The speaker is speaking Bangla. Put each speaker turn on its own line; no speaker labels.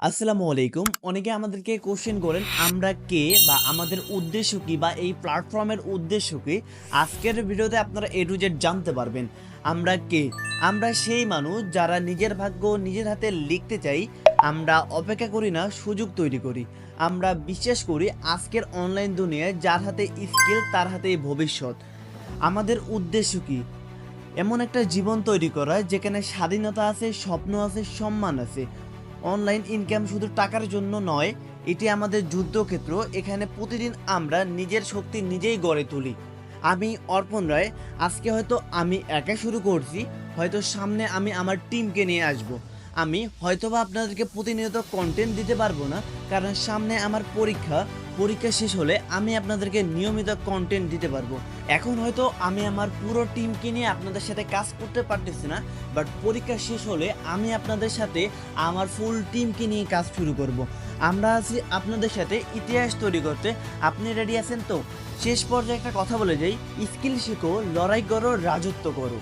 আসসালামু আলাইকুম। অনেকে আমাদেরকে কোশ্চেন করেন আমরা কে বা আমাদের উদ্দেশ্য কি বা এই প্ল্যাটফর্মের উদ্দেশ্য কি। আজকের ভিডিওতে আপনারা এ টু জেড জানতে পারবেন। আমরা কে? আমরা সেই মানুষ যারা নিজের ভাগ্য নিজের হাতে লিখতে চাই। আমরা অপেক্ষা করি না, সুযোগ তৈরি করি। আমরা বিশ্বাস করি আজকের অনলাইন দুনিয়ায় যার হাতে স্কিল তার হাতেই ভবিষ্যৎ। আমাদের উদ্দেশ্য কি? এমন একটা জীবন তৈরি করা যেখানে স্বাধীনতা আছে, স্বপ্ন আছে, সম্মান আছে। অনলাইন ইনকাম শুধু টাকার জন্য নয়, এটি আমাদের যুদ্ধক্ষেত্র। এখানে প্রতিদিন আমরা নিজের শক্তি নিজেই গড়ে তুলি। আমি অর্পণ রায়। আজকে হয়তো আমি একা শুরু করছি, হয়তো সামনে আমি আমার টিমকে নিয়ে আসব। আমি হয়তোবা আপনাদেরকে প্রতিনিয়ত কন্টেন্ট দিতে পারবো না, কারণ সামনে আমার পরীক্ষা শেষ হলে আমি আপনাদেরকে নিয়মিত কন্টেন্ট দিতে পারবো। এখন হয়তো আমি আমার পুরো টিমকে নিয়ে আপনাদের সাথে কাজ করতে পারতেছি না, বাট পরীক্ষা শেষ হলে আমি আপনাদের সাথে আমার ফুল টিমকে নিয়ে কাজ শুরু করব। আমরা আছি আপনাদের সাথে ইতিহাস তৈরি করতে। আপনি রেডি আছেন তো? শেষ পর্যায়ে একটা কথা বলে যাই, স্কিল শিখো, লড়াই করো, রাজত্ব করো।